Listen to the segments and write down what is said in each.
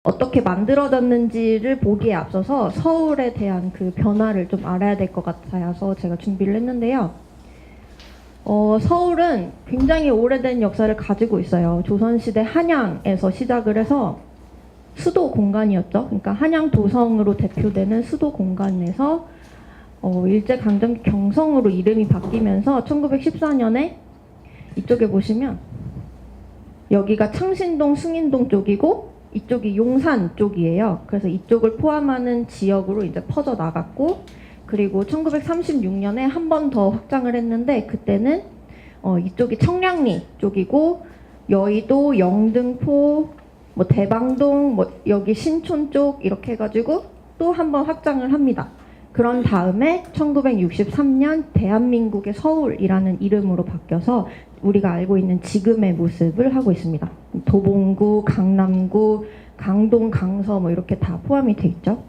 어떻게 만들어졌는지를 보기에 앞서서 서울에 대한 그 변화를 좀 알아야 될 것 같아서 제가 준비를 했는데요. 서울은 굉장히 오래된 역사를 가지고 있어요. 조선시대 한양에서 시작을 해서 수도 공간이었죠. 그러니까 한양 도성으로 대표되는 수도 공간에서 일제강점기 경성으로 이름이 바뀌면서 1914년에 이쪽에 보시면 여기가 창신동, 승인동 쪽이고 이쪽이 용산 쪽이에요. 그래서 이쪽을 포함하는 지역으로 이제 퍼져 나갔고, 그리고 1936년에 한 번 더 확장을 했는데 그때는 이쪽이 청량리 쪽이고 여의도, 영등포, 뭐 대방동, 뭐 여기 신촌 쪽 이렇게 해가지고 또 한 번 확장을 합니다. 그런 다음에 1963년 대한민국의 서울이라는 이름으로 바뀌어서 우리가 알고 있는 지금의 모습을 하고 있습니다. 도봉구, 강남구, 강동, 강서 뭐 이렇게 다 포함이 돼 있죠.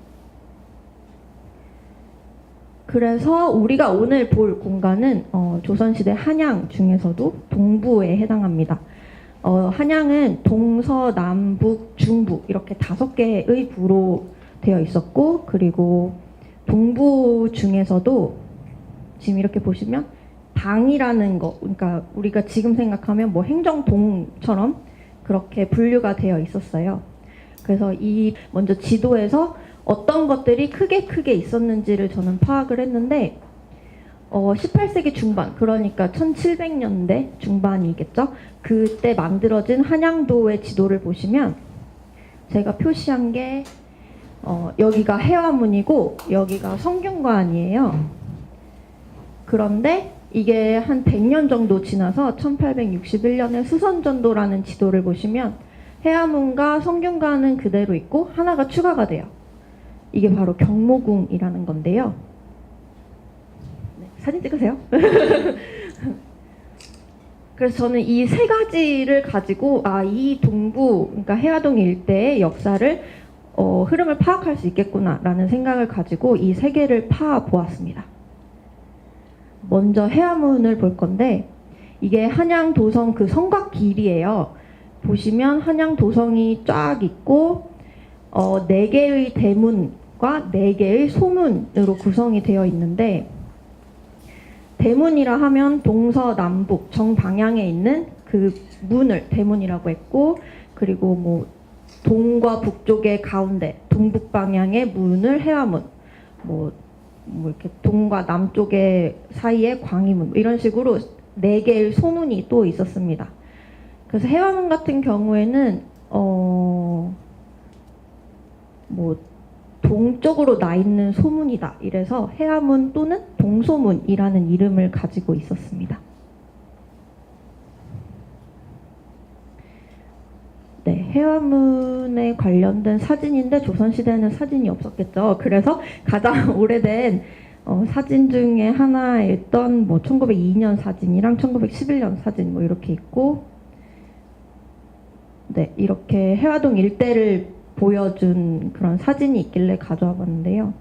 그래서 우리가 오늘 볼 공간은 조선시대 한양 중에서도 동부에 해당합니다. 한양은 동서, 남북, 중부 이렇게 5개의 부로 되어 있었고, 그리고 동부 중에서도 지금 이렇게 보시면 당이라는 거, 그러니까 우리가 지금 생각하면 뭐 행정동처럼 그렇게 분류가 되어 있었어요. 그래서 이 먼저 지도에서 어떤 것들이 크게 있었는지를 저는 파악을 했는데 18세기 중반, 그러니까 1700년대 중반이겠죠. 그때 만들어진 한양도의 지도를 보시면 제가 표시한 게 여기가 해화문이고 여기가 성균관이에요. 그런데 이게 한 100년 정도 지나서 1861년에 수선전도라는 지도를 보시면 해화문과 성균관은 그대로 있고 하나가 추가가 돼요. 이게 바로 경모궁이라는 건데요. 네, 사진 찍으세요. 그래서 저는 이 세 가지를 가지고 이 동부, 그러니까 해화동 일대의 역사를 흐름을 파악할 수 있겠구나라는 생각을 가지고 이 세 개를 파아 보았습니다. 먼저 해화문을 볼 건데 이게 한양 도성 그 성곽 길이에요. 보시면 한양 도성이 쫙 있고 4개의 대문과 4개의 소문으로 구성이 되어 있는데, 대문이라 하면 동서남북 정방향에 있는 그 문을 대문이라고 했고, 그리고 뭐 동과 북쪽의 가운데 동북 방향의 문을 해화문, 뭐 이렇게 동과 남쪽의 사이에 광희문, 이런 식으로 4개의 소문이 또 있었습니다. 그래서 해화문 같은 경우에는 뭐 동쪽으로 나 있는 소문이다 이래서 해화문 또는 동소문이라는 이름을 가지고 있었습니다. 네, 해화문에 관련된 사진인데 조선시대에는 사진이 없었겠죠. 그래서 가장 오래된 사진 중에 하나였던 뭐 1902년 사진이랑 1911년 사진 뭐 이렇게 있고, 네, 이렇게 해화동 일대를 보여준 그런 사진이 있길래 가져와 봤는데요.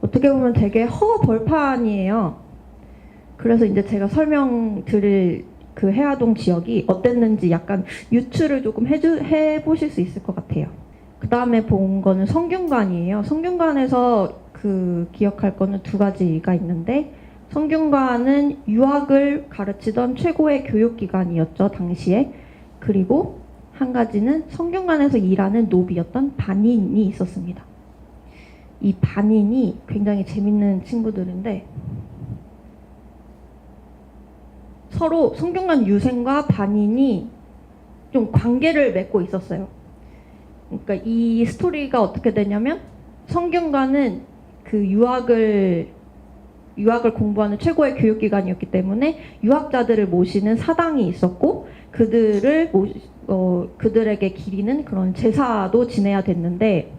어떻게 보면 되게 허벌판이에요. 그래서 이제 제가 설명드릴 그 해화동 지역이 어땠는지 약간 유추를 조금 해보실 수 있을 것 같아요. 그 다음에 본 거는 성균관이에요. 성균관에서 그 기억할 거는 2가지가 있는데, 성균관은 유학을 가르치던 최고의 교육기관이었죠, 당시에. 그리고 한 가지는 성균관에서 일하는 노비였던 반인이 있었습니다. 이 반인이 굉장히 재밌는 친구들인데, 서로 성균관 유생과 반인이 좀 관계를 맺고 있었어요. 그러니까 이 스토리가 어떻게 되냐면, 성균관은 그 유학을 공부하는 최고의 교육기관이었기 때문에 유학자들을 모시는 사당이 있었고, 그들에게 기리는 그런 제사도 지내야 됐는데,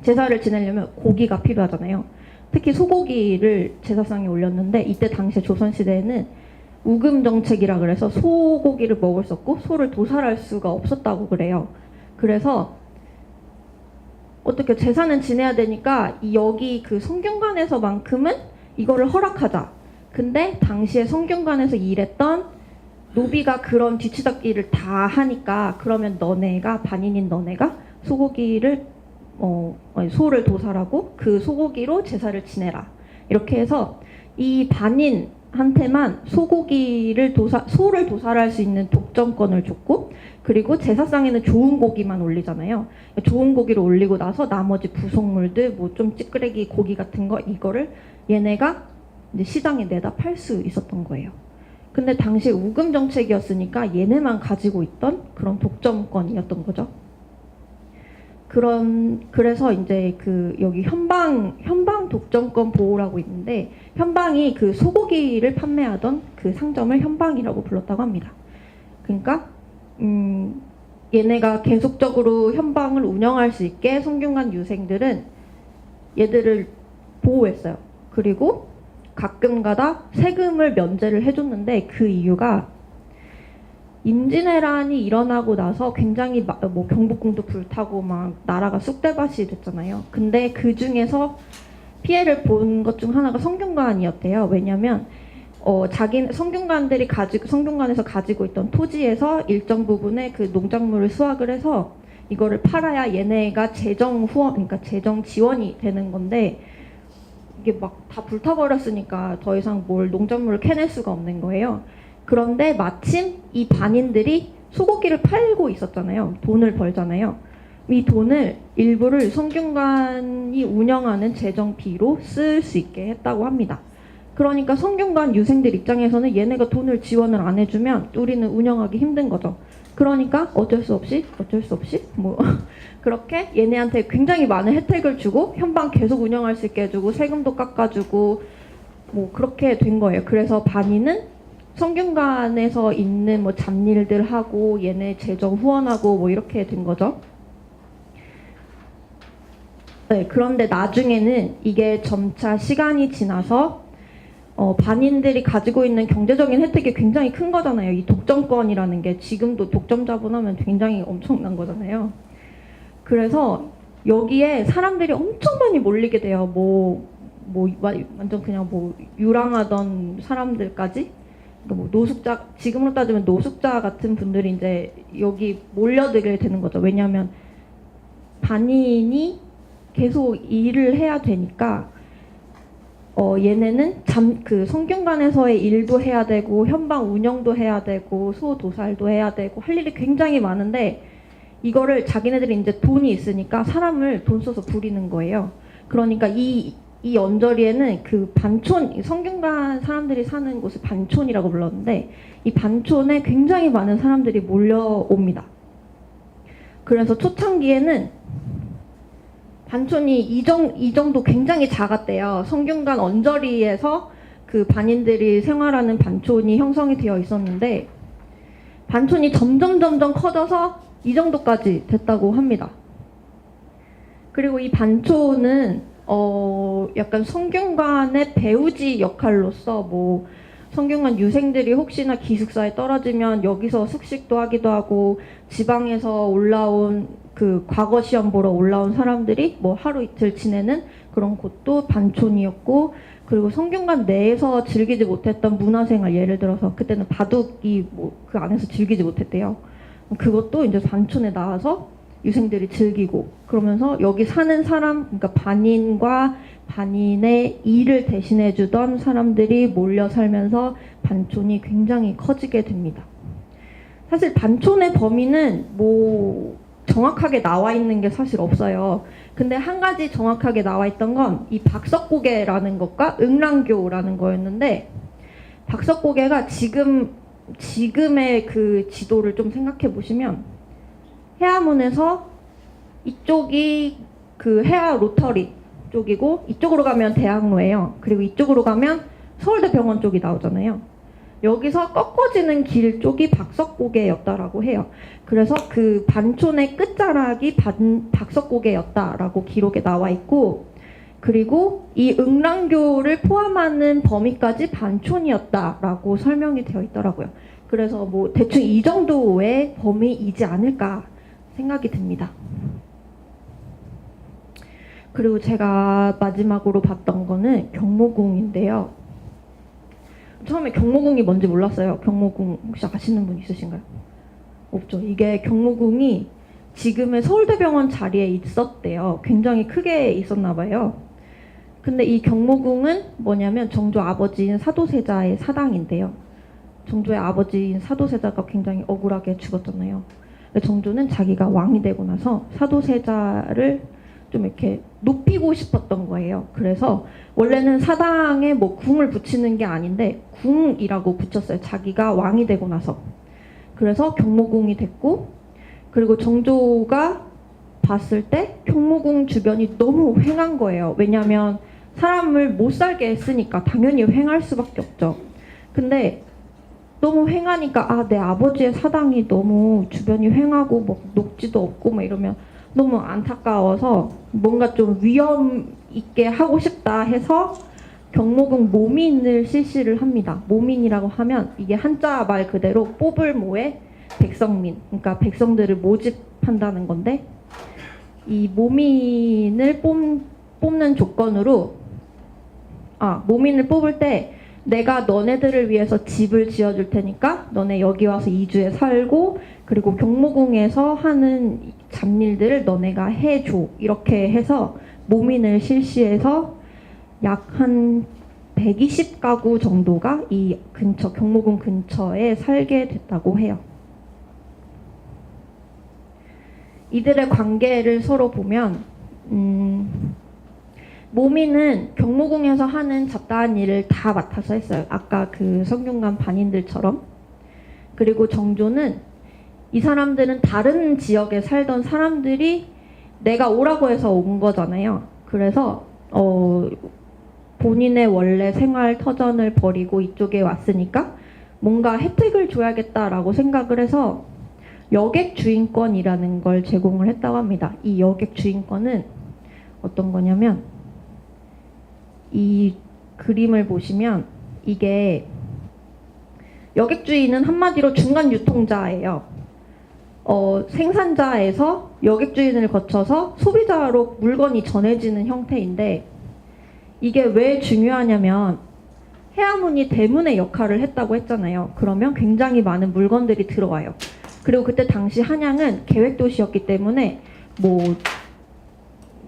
제사를 지내려면 고기가 필요하잖아요. 특히 소고기를 제사상에 올렸는데, 이때 당시에 조선시대에는 우금 정책이라 그래서 소고기를 먹을 수 없고 소를 도살할 수가 없었다고 그래요. 그래서 어떻게 제사는 지내야 되니까 여기 그 성균관에서만큼은 이거를 허락하자. 근데 당시에 성균관에서 일했던 노비가 그런 뒤치닫기를 다 하니까, 그러면 너네가, 반인인 너네가 소고기를 소를 도살하고 그 소고기로 제사를 지내라. 이렇게 해서 이 반인한테만 소를 도살할 수 있는 독점권을 줬고, 그리고 제사상에는 좋은 고기만 올리잖아요. 좋은 고기를 올리고 나서 나머지 부속물들 뭐 좀 찌끄레기 고기 같은 거 이거를 얘네가 이제 시장에 내다 팔 수 있었던 거예요. 근데 당시에 우금 정책이었으니까 얘네만 가지고 있던 그런 독점권이었던 거죠. 그래서 이제 여기 현방 독점권 보호라고 있는데, 현방이 그 소고기를 판매하던 그 상점을 현방이라고 불렀다고 합니다. 그러니까 얘네가 계속적으로 현방을 운영할 수 있게 성균관 유생들은 얘들을 보호했어요. 그리고 가끔가다 세금을 면제를 해줬는데, 그 이유가 임진왜란이 일어나고 나서 굉장히 뭐 경복궁도 불타고 막 나라가 쑥대밭이 됐잖아요. 근데 그 중에서 피해를 본 것 중 하나가 성균관이었대요. 왜냐면 성균관에서 가지고 있던 토지에서 일정 부분의 그 농작물을 수확을 해서 이거를 팔아야 얘네가 재정 후원, 그러니까 재정 지원이 되는 건데, 이게 막 다 불타버렸으니까 더 이상 농작물을 캐낼 수가 없는 거예요. 그런데 마침 이 반인들이 소고기를 팔고 있었잖아요. 돈을 벌잖아요. 이 돈을 일부를 성균관이 운영하는 재정비로 쓸 수 있게 했다고 합니다. 그러니까 성균관 유생들 입장에서는 얘네가 돈을 지원을 안 해주면 우리는 운영하기 힘든 거죠. 그러니까 어쩔 수 없이 뭐 그렇게 얘네한테 굉장히 많은 혜택을 주고 현방 계속 운영할 수 있게 해주고 세금도 깎아주고 뭐 그렇게 된 거예요. 그래서 반인은 성균관에서 있는 뭐 잡일들 하고 얘네 재정 후원하고 뭐 이렇게 된 거죠. 네, 그런데 나중에는 이게 점차 시간이 지나서 반인들이 가지고 있는 경제적인 혜택이 굉장히 큰 거잖아요. 이 독점권이라는 게 지금도 독점 자본하면 굉장히 엄청난 거잖아요. 그래서 여기에 사람들이 엄청 많이 몰리게 돼요. 완전 그냥 유랑하던 사람들까지, 뭐 노숙자, 지금으로 따지면 노숙자 같은 분들이 이제 여기 몰려들게 되는 거죠. 왜냐하면 반인이 계속 일을 해야 되니까 얘네는 성균관에서의 일도 해야 되고 현방 운영도 해야 되고 소 도살도 해야 되고 할 일이 굉장히 많은데, 이거를 자기네들이 이제 돈이 있으니까 사람을 돈 써서 부리는 거예요. 그러니까 이 언저리에는 그 반촌, 성균관 사람들이 사는 곳을 반촌이라고 불렀는데, 이 반촌에 굉장히 많은 사람들이 몰려옵니다. 그래서 초창기에는 반촌이 이 정도 굉장히 작았대요. 성균관 언저리에서 그 반인들이 생활하는 반촌이 형성이 되어 있었는데, 반촌이 점점 커져서 이 정도까지 됐다고 합니다. 그리고 이 반촌은 약간 성균관의 배우지 역할로서 뭐 성균관 유생들이 혹시나 기숙사에 떨어지면 여기서 숙식도 하기도 하고, 지방에서 올라온 그 과거 시험 보러 올라온 사람들이 뭐 하루 이틀 지내는 그런 곳도 반촌이었고, 그리고 성균관 내에서 즐기지 못했던 문화생활, 예를 들어서 그때는 바둑이 그 안에서 즐기지 못했대요. 그것도 이제 반촌에 나와서 유생들이 즐기고, 그러면서 여기 사는 사람, 그러니까 반인과 반인의 일을 대신해 주던 사람들이 몰려 살면서 반촌이 굉장히 커지게 됩니다. 사실 반촌의 범위는 정확하게 나와 있는 게 사실 없어요. 근데 한 가지 정확하게 나와 있던 건 이 박석고개라는 것과 응랑교라는 거였는데, 박석고개가 지금의 그 지도를 좀 생각해 보시면, 해화문에서 이쪽이 그 해화 로터리 쪽이고, 이쪽으로 가면 대학로예요. 그리고 이쪽으로 가면 서울대병원 쪽이 나오잖아요. 여기서 꺾어지는 길 쪽이 박석고개였다라고 해요. 그래서 그 반촌의 끝자락이 박석고개였다라고 기록에 나와 있고, 그리고 이 응랑교를 포함하는 범위까지 반촌이었다라고 설명이 되어 있더라고요. 그래서 대충 이 정도의 범위이지 않을까 생각이 듭니다. 그리고 제가 마지막으로 봤던 거는 경모궁인데요. 처음에 경모궁이 뭔지 몰랐어요. 경모궁 혹시 아시는 분 있으신가요? 없죠. 이게 경모궁이 지금의 서울대병원 자리에 있었대요. 굉장히 크게 있었나 봐요. 근데 이 경모궁은 뭐냐면 정조 아버지인 사도세자의 사당인데요. 정조의 아버지인 사도세자가 굉장히 억울하게 죽었잖아요. 정조는 자기가 왕이 되고 나서 사도세자를 좀 이렇게 높이고 싶었던 거예요. 그래서 원래는 사당에 뭐 궁을 붙이는 게 아닌데 궁이라고 붙였어요. 자기가 왕이 되고 나서. 그래서 경모궁이 됐고, 그리고 정조가 봤을 때 경모궁 주변이 너무 휑한 거예요. 왜냐하면 사람을 못 살게 했으니까 당연히 휑할 수밖에 없죠. 근데 너무 휑하니까 내 아버지의 사당이 너무 주변이 휑하고 뭐 녹지도 없고 막 이러면 너무 안타까워서 뭔가 좀 위험 있게 하고 싶다 해서 경모궁 모민을 실시를 합니다. 모민이라고 하면 이게 한자 말 그대로 뽑을 모에 백성민, 그러니까 백성들을 모집한다는 건데, 이 모민을 뽑는 조건으로 모민을 뽑을 때 내가 너네들을 위해서 집을 지어줄 테니까 너네 여기 와서 2주에 살고, 그리고 경모궁에서 하는 잡일들을 너네가 해줘, 이렇게 해서 모민을 실시해서 약 한 120가구 정도가 이 근처 경모궁 근처에 살게 됐다고 해요. 이들의 관계를 서로 보면 모민은 경모궁에서 하는 잡다한 일을 다 맡아서 했어요. 아까 그 성균관 반인들처럼. 그리고 정조는 이 사람들은 다른 지역에 살던 사람들이 내가 오라고 해서 온 거잖아요. 그래서 본인의 원래 생활 터전을 버리고 이쪽에 왔으니까 뭔가 혜택을 줘야겠다라고 생각을 해서 여객 주인권이라는 걸 제공을 했다고 합니다. 이 여객 주인권은 어떤 거냐면, 이 그림을 보시면 이게 여객주인은 한마디로 중간 유통자예요. 생산자에서 여객주인을 거쳐서 소비자로 물건이 전해지는 형태인데, 이게 왜 중요하냐면 해화문이 대문의 역할을 했다고 했잖아요. 그러면 굉장히 많은 물건들이 들어와요. 그리고 그때 당시 한양은 계획도시였기 때문에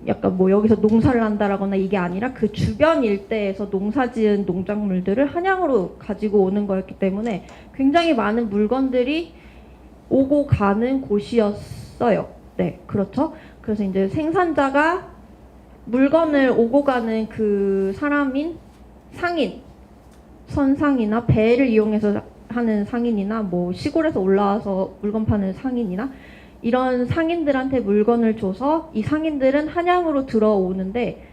약간 여기서 농사를 한다라거나 이게 아니라 그 주변 일대에서 농사지은 농작물들을 한양으로 가지고 오는 거였기 때문에 굉장히 많은 물건들이 오고 가는 곳이었어요. 네, 그렇죠. 그래서 이제 생산자가 물건을 오고 가는 그 사람인 상인, 선상이나 배를 이용해서 하는 상인이나 시골에서 올라와서 물건 파는 상인이나 이런 상인들한테 물건을 줘서 이 상인들은 한양으로 들어오는데,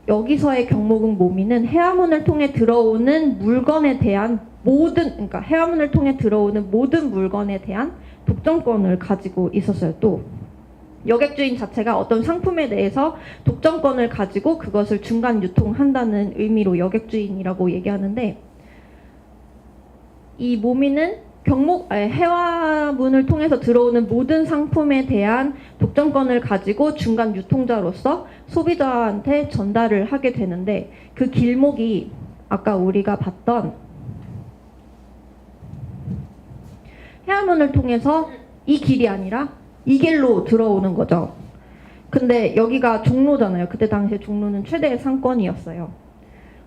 여기서의 경모궁 모민은 해화문을 통해 들어오는 물건에 대한 그러니까 해화문을 통해 들어오는 모든 물건에 대한 독점권을 가지고 있었어요. 또 여객주인 자체가 어떤 상품에 대해서 독점권을 가지고 그것을 중간 유통한다는 의미로 여객주인이라고 얘기하는데, 이 모민은 해화문을 통해서 들어오는 모든 상품에 대한 독점권을 가지고 중간 유통자로서 소비자한테 전달을 하게 되는데, 그 길목이 아까 우리가 봤던 해화문을 통해서 이 길이 아니라 이 길로 들어오는 거죠. 근데 여기가 종로잖아요. 그때 당시에 종로는 최대의 상권이었어요.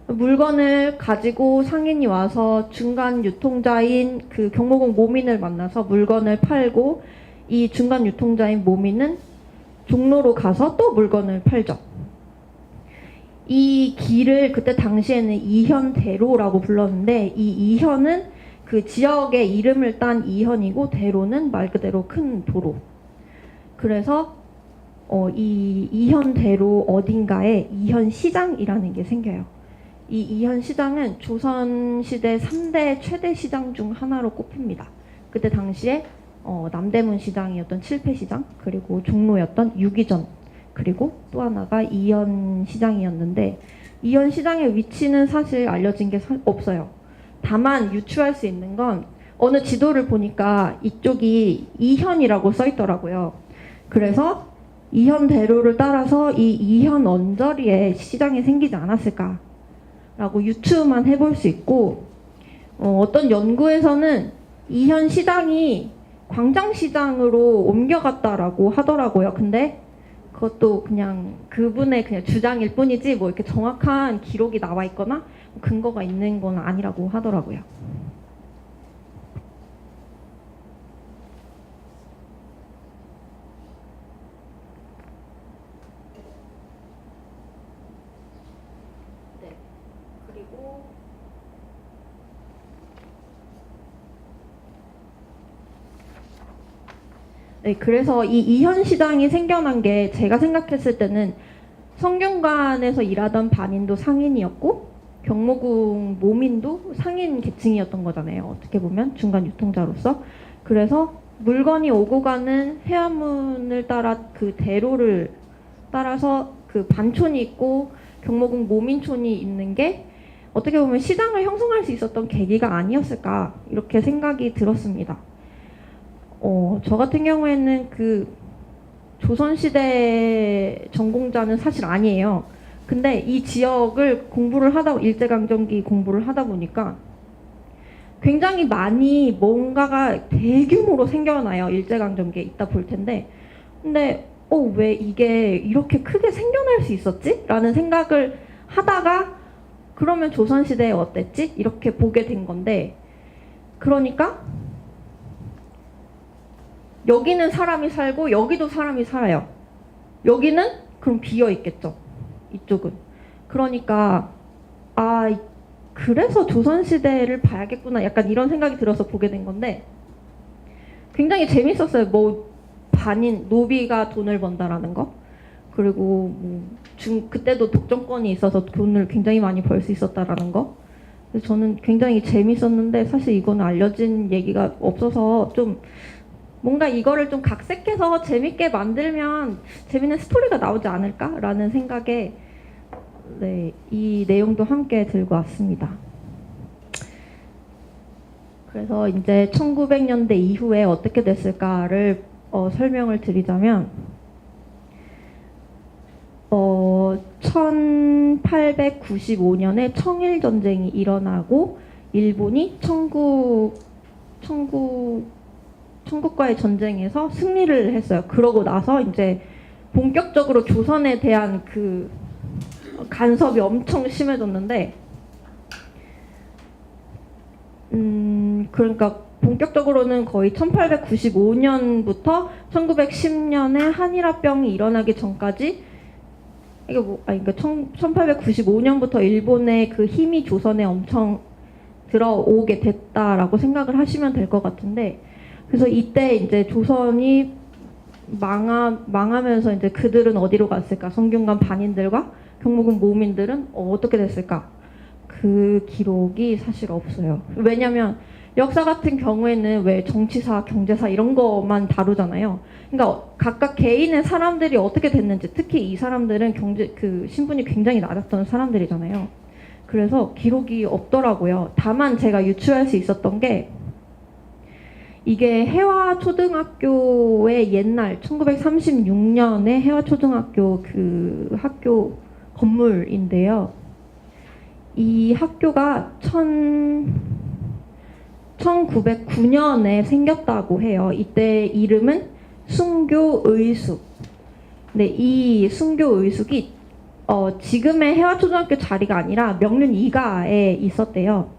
물건을 가지고 상인이 와서 중간 유통자인 그 경모궁 모민을 만나서 물건을 팔고, 이 중간 유통자인 모민은 종로로 가서 또 물건을 팔죠. 이 길을 그때 당시에는 이현대로라고 불렀는데, 이 이현은 그 지역의 이름을 딴 이현이고, 대로는 말 그대로 큰 도로. 그래서 이 이현대로 어딘가에 이현시장이라는 게 생겨요. 이 이현시장은 조선시대 3대 최대 시장 중 하나로 꼽힙니다. 그때 당시에 남대문 시장이었던 칠패시장, 그리고 종로였던 유기전, 그리고 또 하나가 이현시장이었는데, 이현시장의 위치는 사실 알려진 게 없어요. 다만 유추할 수 있는 건 어느 지도를 보니까 이쪽이 이현이라고 써 있더라고요. 그래서 이현대로를 따라서 이 이현 언저리에 시장이 생기지 않았을까 라고 유추만 해볼 수 있고, 어떤 연구에서는 이현 시장이 광장시장으로 옮겨갔다라고 하더라고요. 근데 그것도 그냥 그분의 그냥 주장일 뿐이지 뭐 이렇게 정확한 기록이 나와 있거나 근거가 있는 건 아니라고 하더라고요. 네. 그리고 네, 그래서 이 이현시장이 생겨난 게 제가 생각했을 때는 성균관에서 일하던 반인도 상인이었고 경모궁 모민도 상인 계층이었던 거잖아요. 어떻게 보면 중간 유통자로서. 그래서 물건이 오고 가는 해안문을 따라 그 대로를 따라서 그 반촌이 있고 경모궁 모민촌이 있는 게 어떻게 보면 시장을 형성할 수 있었던 계기가 아니었을까 이렇게 생각이 들었습니다. 저 같은 경우에는 그 조선시대 전공자는 사실 아니에요. 근데 이 지역을 공부를 하다, 일제강점기 공부를 하다 보니까 굉장히 많이 뭔가가 대규모로 생겨나요. 일제강점기에 이따 볼 텐데. 근데, 왜 이게 이렇게 크게 생겨날 수 있었지? 라는 생각을 하다가 그러면 조선시대에 어땠지? 이렇게 보게 된 건데, 그러니까 여기는 사람이 살고 여기도 사람이 살아요. 여기는 그럼 비어 있겠죠. 이쪽은. 그러니까 그래서 조선시대를 봐야겠구나 약간 이런 생각이 들어서 보게 된 건데 굉장히 재밌었어요. 뭐 반인 노비가 돈을 번다라는 거, 그리고 그때도 독점권이 있어서 돈을 굉장히 많이 벌 수 있었다라는 거. 그래서 저는 굉장히 재밌었는데 사실 이거는 알려진 얘기가 없어서 좀 뭔가 이거를 좀 각색해서 재밌게 만들면 재밌는 스토리가 나오지 않을까라는 생각에 네, 이 내용도 함께 들고 왔습니다. 그래서 이제 1900년대 이후에 어떻게 됐을까를 설명을 드리자면 1895년에 청일전쟁이 일어나고 일본이 청국과의 전쟁에서 승리를 했어요. 그러고 나서 이제 본격적으로 조선에 대한 그 간섭이 엄청 심해졌는데, 그러니까 본격적으로는 거의 1895년부터 1910년에 한일합병이 일어나기 전까지 그러니까 1895년부터 일본의 그 힘이 조선에 엄청 들어오게 됐다라고 생각을 하시면 될 것 같은데, 그래서 이때 이제 조선이 망하면서 이제 그들은 어디로 갔을까? 성균관 반인들과 경모궁 모민들은 어떻게 됐을까? 그 기록이 사실 없어요. 왜냐면 역사 같은 경우에는 왜 정치사, 경제사 이런 것만 다루잖아요. 그러니까 각각 개인의 사람들이 어떻게 됐는지, 특히 이 사람들은 신분이 굉장히 낮았던 사람들이잖아요. 그래서 기록이 없더라고요. 다만 제가 유추할 수 있었던 게 이게 해화초등학교의 옛날 1936년에 해화초등학교 그 학교 건물인데요. 이 학교가 1909년에 생겼다고 해요. 이때 이름은 순교의숙. 네, 이 순교의숙이 지금의 해화초등학교 자리가 아니라 명륜 2가에 있었대요.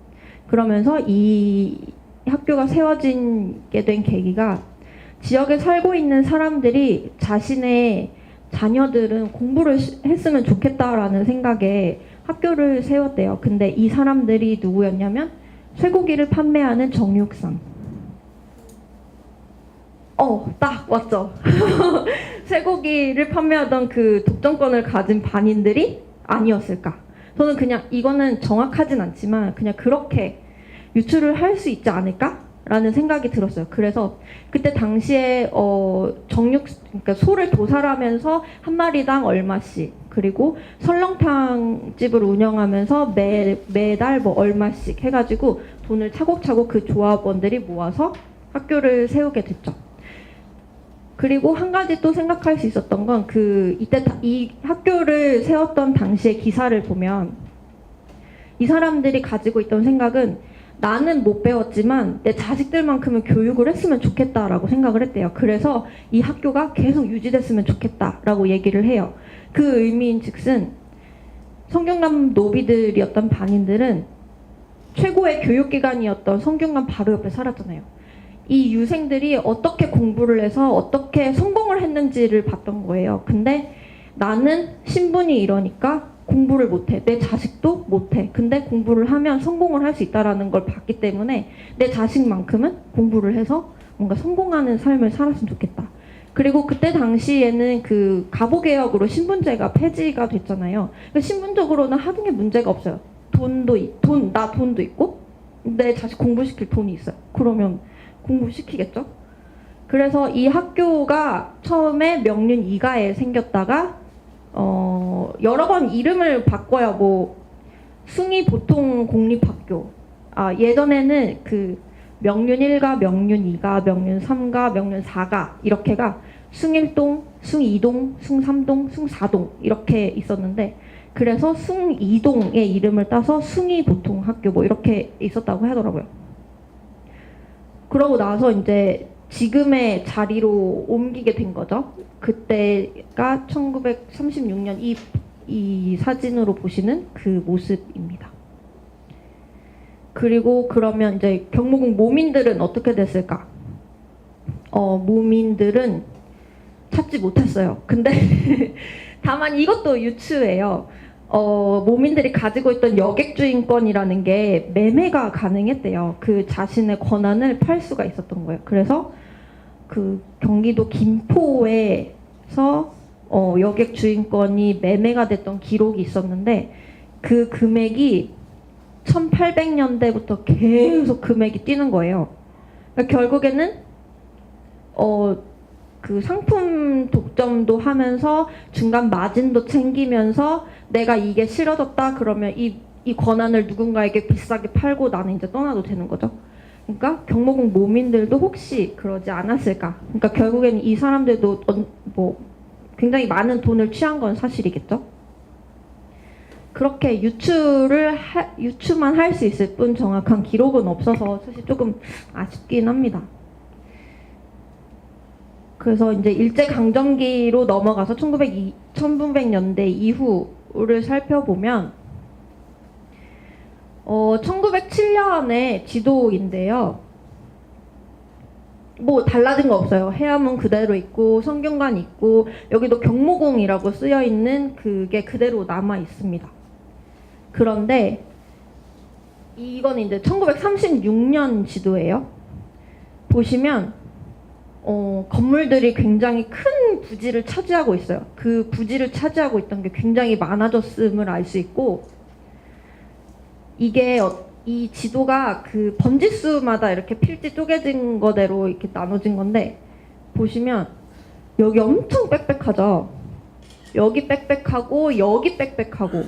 그러면서 이 학교가 세워지게 된 계기가 지역에 살고 있는 사람들이 자신의 자녀들은 공부를 했으면 좋겠다라는 생각에 학교를 세웠대요. 근데 이 사람들이 누구였냐면 쇠고기를 판매하는 정육상. 딱 왔죠. 쇠고기를 판매하던 그 독점권을 가진 반인들이 아니었을까. 저는 그냥 이거는 정확하진 않지만 그냥 그렇게 유추를 할 수 있지 않을까라는 생각이 들었어요. 그래서 그때 당시에 그러니까 소를 도살하면서 한 마리당 얼마씩, 그리고 설렁탕 집을 운영하면서 매달 뭐 얼마씩 해가지고 돈을 차곡차곡 그 조합원들이 모아서 학교를 세우게 됐죠. 그리고 한 가지 또 생각할 수 있었던 건 이때 이 학교를 세웠던 당시의 기사를 보면 이 사람들이 가지고 있던 생각은 나는 못 배웠지만 내 자식들만큼은 교육을 했으면 좋겠다라고 생각을 했대요. 그래서 이 학교가 계속 유지됐으면 좋겠다라고 얘기를 해요. 그 의미인즉슨 성균관 노비들이었던 반인들은 최고의 교육기관이었던 성균관 바로 옆에 살았잖아요. 이 유생들이 어떻게 공부를 해서 어떻게 성공을 했는지를 봤던 거예요. 근데 나는 신분이 이러니까 공부를 못해. 내 자식도 못해. 근데 공부를 하면 성공을 할 수 있다는 걸 봤기 때문에 내 자식만큼은 공부를 해서 뭔가 성공하는 삶을 살았으면 좋겠다. 그리고 그때 당시에는 그 가보개혁으로 신분제가 폐지가 됐잖아요. 그러니까 신분적으로는 하는 게 문제가 없어요. 나 돈도 있고 내 자식 공부시킬 돈이 있어요. 그러면 공부시키겠죠? 그래서 이 학교가 처음에 명륜 2가에 생겼다가 여러 번 이름을 바꿔요. 뭐 숭이 보통 공립학교. 예전에는 그 명륜 1가, 명륜 2가, 명륜 3가, 명륜 4가 이렇게가 숭1동, 숭2동, 숭3동, 숭4동 이렇게 있었는데 그래서 숭2동의 이름을 따서 숭이 보통 학교 뭐 이렇게 있었다고 하더라고요. 그러고 나서 이제 지금의 자리로 옮기게 된 거죠. 그때가 1936년 이 사진으로 보시는 그 모습입니다. 그리고 그러면 이제 경복궁 모민들은 어떻게 됐을까? 모민들은 찾지 못했어요. 근데 다만 이것도 유추예요. 모민들이 가지고 있던 여객주인권이라는 게 매매가 가능했대요. 그 자신의 권한을 팔 수가 있었던 거예요. 그래서 그 경기도 김포에서 여객주인권이 매매가 됐던 기록이 있었는데 그 금액이 1800년대부터 계속 금액이 뛰는 거예요. 그러니까 결국에는 그 상품 독점도 하면서 중간 마진도 챙기면서 내가 이게 싫어졌다 그러면 이 권한을 누군가에게 비싸게 팔고 나는 이제 떠나도 되는 거죠. 그러니까 경복궁 모민들도 혹시 그러지 않았을까? 그러니까 결국에는 이 사람들도 뭐 굉장히 많은 돈을 취한 건 사실이겠죠. 그렇게 유추만 할 수 있을 뿐 정확한 기록은 없어서 사실 조금 아쉽긴 합니다. 그래서 이제 일제강점기로 넘어가서 1900년대 이후를 살펴보면 1907년의 지도인데요. 뭐 달라진 거 없어요. 해암은 그대로 있고 성균관 있고 여기도 경모궁이라고 쓰여 있는 그게 그대로 남아 있습니다. 그런데 이건 이제 1936년 지도예요. 보시면 건물들이 굉장히 큰 부지를 차지하고 있어요. 그 부지를 차지하고 있던 게 굉장히 많아졌음을 알 수 있고 이게 이 지도가 그 번지수마다 이렇게 필지 쪼개진 거대로 이렇게 나눠진 건데 보시면 여기 엄청 빽빽하죠. 여기 빽빽하고 여기 빽빽하고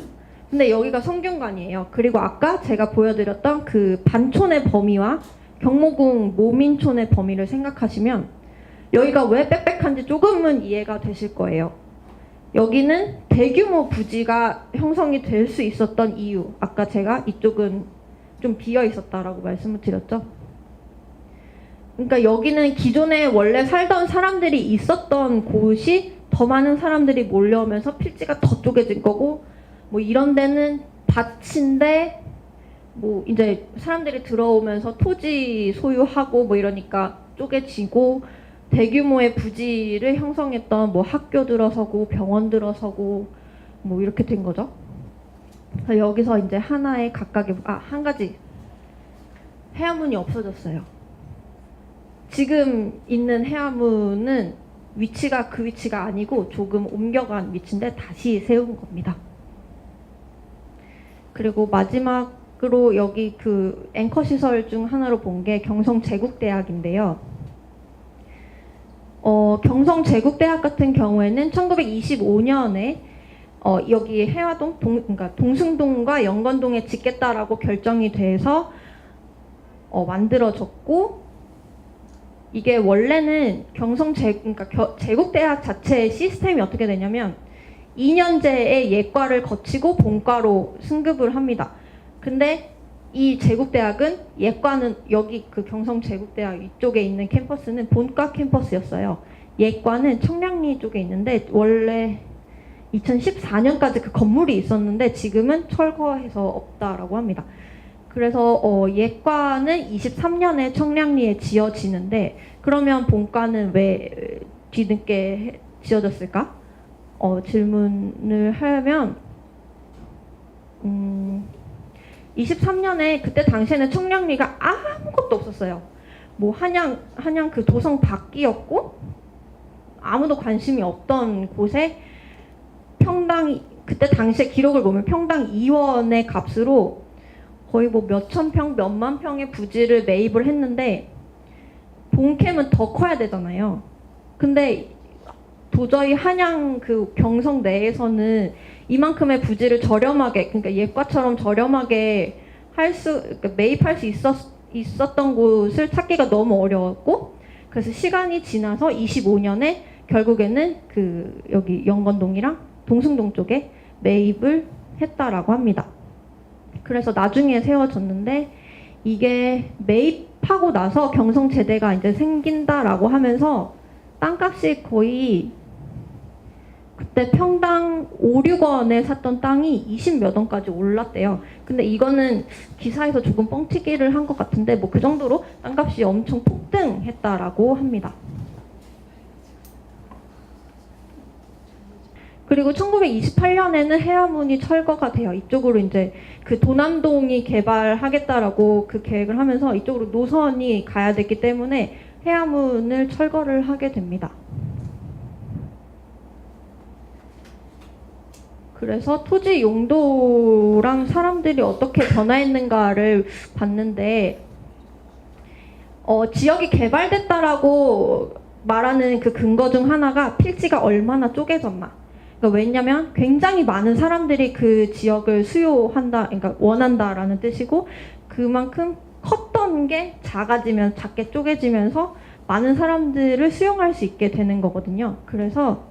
근데 여기가 성균관이에요. 그리고 아까 제가 보여드렸던 그 반촌의 범위와 경모궁 모민촌의 범위를 생각하시면 여기가 왜 빽빽한지 조금은 이해가 되실 거예요. 여기는 대규모 부지가 형성이 될 수 있었던 이유. 아까 제가 이쪽은 좀 비어 있었다라고 말씀을 드렸죠. 그러니까 여기는 기존에 원래 살던 사람들이 있었던 곳이 더 많은 사람들이 몰려오면서 필지가 더 쪼개진 거고 뭐 이런 데는 밭인데 뭐 이제 사람들이 들어오면서 토지 소유하고 뭐 이러니까 쪼개지고 대규모의 부지를 형성했던 뭐 학교 들어서고 병원 들어서고 뭐 이렇게 된 거죠. 그래서 여기서 이제 하나의 각각의 한 가지 해암문이 없어졌어요. 지금 있는 해암문은 위치가 그 위치가 아니고 조금 옮겨간 위치인데 다시 세운 겁니다. 그리고 마지막으로 여기 그 앵커 시설 중 하나로 본 게 경성제국대학인데요. 경성제국대학 같은 경우에는 1925년에 여기 해화동, 그러니까 동승동과 영건동에 짓겠다라고 결정이 돼서 만들어졌고 이게 원래는 그러니까 제국대학 자체의 시스템이 어떻게 되냐면 2년제의 예과를 거치고 본과로 승급을 합니다. 근데 이 제국대학은 예과는 여기 그 경성제국대학 이쪽에 있는 캠퍼스는 본과 캠퍼스였어요. 예과는 청량리 쪽에 있는데 원래 2014년까지 그 건물이 있었는데 지금은 철거해서 없다라고 합니다. 그래서 예과는 23년에 청량리에 지어지는데 그러면 본과는 왜 뒤늦게 지어졌을까? 질문을 하면 23년에 그때 당시에는 청량리가 아무것도 없었어요. 뭐 한양 그 도성 밖이었고 아무도 관심이 없던 곳에 평당 그때 당시에 기록을 보면 평당 2원의 값으로 거의 뭐 몇천 평, 몇만 평의 부지를 매입을 했는데 본캠은 더 커야 되잖아요. 근데 도저히 한양 그 경성 내에서는 이만큼의 부지를 저렴하게, 그러니까 예과처럼 저렴하게 그러니까 매입할 수 있었던 곳을 찾기가 너무 어려웠고, 그래서 시간이 지나서 25년에 결국에는 그 여기 영건동이랑 동숭동 쪽에 매입을 했다라고 합니다. 그래서 나중에 세워졌는데 이게 매입하고 나서 경성제대가 이제 생긴다라고 하면서 땅값이 거의 그때 평당 5, 6원에 샀던 땅이 20몇 원까지 올랐대요. 근데 이거는 기사에서 조금 뻥튀기를 한 것 같은데 뭐 그 정도로 땅값이 엄청 폭등했다라고 합니다. 그리고 1928년에는 해화문이 철거가 돼요. 이쪽으로 이제 그 도남동이 개발하겠다라고 그 계획을 하면서 이쪽으로 노선이 가야 됐기 때문에 해화문을 철거를 하게 됩니다. 그래서 토지 용도랑 사람들이 어떻게 변화했는가를 봤는데 지역이 개발됐다라고 말하는 그 근거 중 하나가 필지가 얼마나 쪼개졌나. 그러니까 왜냐면 굉장히 많은 사람들이 그 지역을 수요한다, 그러니까 원한다라는 뜻이고 그만큼 컸던 게 작게 쪼개지면서 많은 사람들을 수용할 수 있게 되는 거거든요. 그래서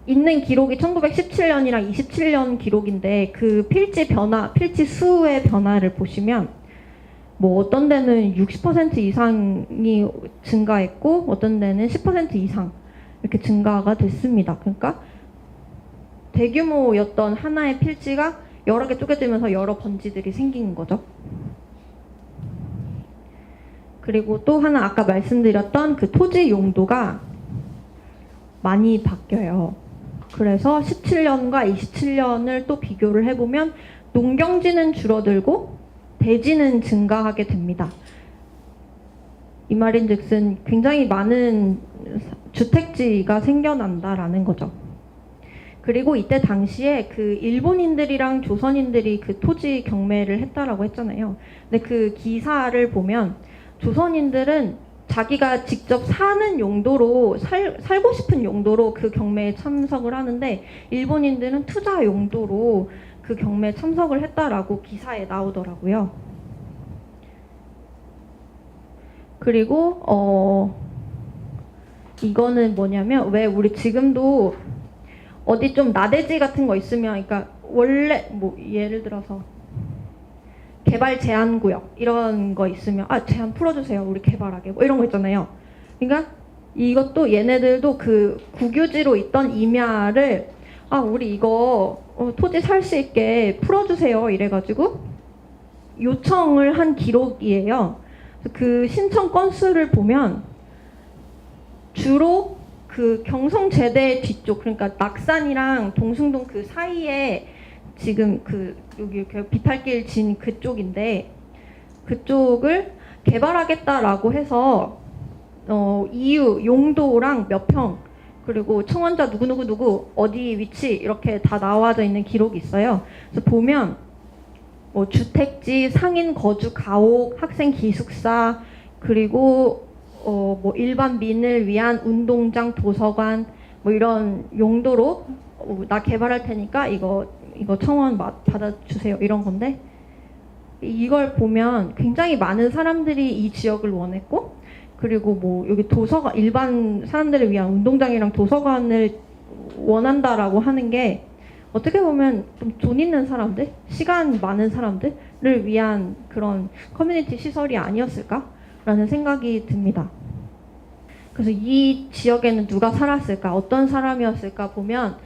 있는 기록이 1917년이랑 27년 기록인데 그 필지 수의 변화를 보시면 뭐 어떤 데는 60% 이상이 증가했고 어떤 데는 10% 이상 이렇게 증가가 됐습니다. 그러니까 대규모였던 하나의 필지가 여러 개 쪼개지면서 여러 번지들이 생긴 거죠. 그리고 또 하나 아까 말씀드렸던 그 토지 용도가 많이 바뀌어요. 그래서 17년과 27년을 또 비교를 해보면 농경지는 줄어들고 대지는 증가하게 됩니다. 이 말인즉슨 굉장히 많은 주택지가 생겨난다라는 거죠. 그리고 이때 당시에 그 일본인들이랑 조선인들이 그 토지 경매를 했다라고 했잖아요. 근데 그 기사를 보면 조선인들은 자기가 직접 사는 용도로 살고 싶은 용도로 그 경매에 참석을 하는데 일본인들은 투자 용도로 그 경매에 참석을 했다라고 기사에 나오더라고요. 그리고 이거는 뭐냐면 왜 우리 지금도 어디 좀 나대지 같은 거 있으면 그러니까 원래 뭐 예를 들어서 개발 제한 구역 이런 거 있으면 제한 풀어주세요 우리 개발하게 뭐 이런 거 있잖아요. 그러니까 이것도 얘네들도 그 국유지로 있던 임야를 우리 이거 토지 살 수 있게 풀어주세요 이래가지고 요청을 한 기록이에요. 그 신청 건수를 보면 주로 그 경성제대 뒤쪽 그러니까 낙산이랑 동숭동 그 사이에 지금 그 여기 이렇게 비탈길 진 그쪽인데 그쪽을 개발하겠다라고 해서 이유 용도랑 몇 평 그리고 청원자 누구 어디 위치 이렇게 다 나와져 있는 기록이 있어요. 그래서 보면 뭐 주택지, 상인 거주 가옥, 학생 기숙사 그리고 뭐 일반 민을 위한 운동장, 도서관 뭐 이런 용도로 나 개발할 테니까 이거 청원 받아주세요 이런 건데 이걸 보면 굉장히 많은 사람들이 이 지역을 원했고 그리고 뭐 여기 도서관 일반 사람들을 위한 운동장이랑 도서관을 원한다라고 하는 게 어떻게 보면 좀 돈 있는 사람들, 시간 많은 사람들을 위한 그런 커뮤니티 시설이 아니었을까라는 생각이 듭니다. 그래서 이 지역에는 누가 살았을까, 어떤 사람이었을까 보면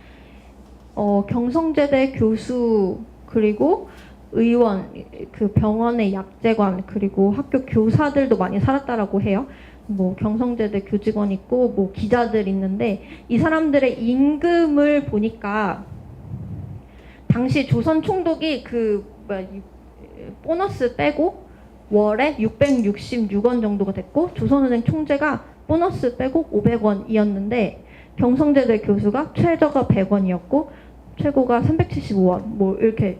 경성제대 교수, 그리고 의원, 그 병원의 약제관, 그리고 학교 교사들도 많이 살았다라고 해요. 뭐 경성제대 교직원 있고 뭐 기자들 있는데, 이 사람들의 임금을 보니까 당시 조선 총독이 보너스 빼고 월에 666원 정도가 됐고, 조선은행 총재가 보너스 빼고 500원이었는데 경성제대 교수가 최저가 100원이었고 최고가 375원. 뭐 이렇게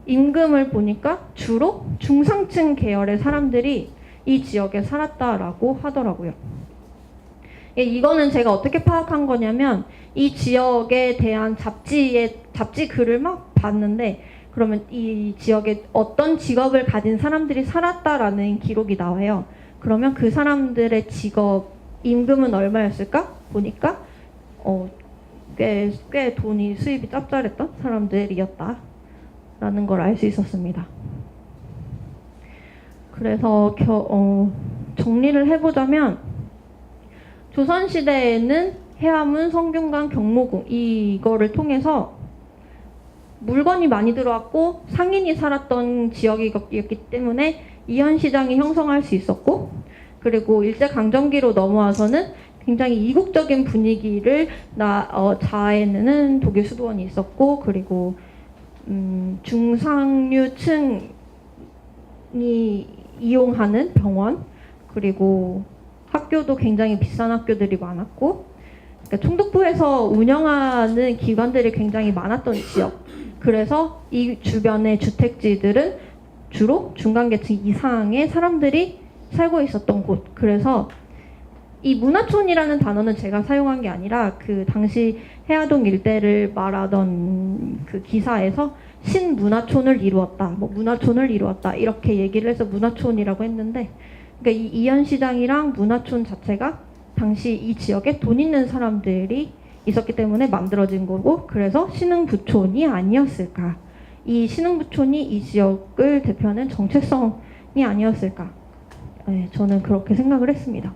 임금을 보니까 주로 중상층 계열의 사람들이 이 지역에 살았다라고 하더라고요. 이거는 제가 어떻게 파악한 거냐면, 이 지역에 대한 잡지 글을 막 봤는데, 그러면 이 지역에 어떤 직업을 가진 사람들이 살았다라는 기록이 나와요. 그러면 그 사람들의 직업 임금은 얼마였을까? 보니까 꽤 돈이 수입이 짭짤했던 사람들이었다라는 걸 알 수 있었습니다. 그래서 정리를 해보자면, 조선시대에는 해화문, 성균관, 경모궁 이거를 통해서 물건이 많이 들어왔고 상인이 살았던 지역이었기 때문에 이현시장이 형성할 수 있었고, 그리고 일제강점기로 넘어와서는 굉장히 이국적인 분위기를 자아내는 독일 수도원이 있었고, 그리고 중상류층이 이용하는 병원, 그리고 학교도 굉장히 비싼 학교들이 많았고, 그러니까 총독부에서 운영하는 기관들이 굉장히 많았던 지역. 그래서 이 주변의 주택지들은 주로 중간계층 이상의 사람들이 살고 있었던 곳. 그래서 이 문화촌이라는 단어는 제가 사용한 게 아니라 그 당시 해화동 일대를 말하던 그 기사에서 신문화촌을 이루었다, 뭐 문화촌을 이루었다 이렇게 얘기를 해서 문화촌이라고 했는데, 그러니까 이 이현시장이랑 문화촌 자체가 당시 이 지역에 돈 있는 사람들이 있었기 때문에 만들어진 거고, 그래서 신흥부촌이 아니었을까, 이 신흥부촌이 이 지역을 대표하는 정체성이 아니었을까, 네, 저는 그렇게 생각을 했습니다.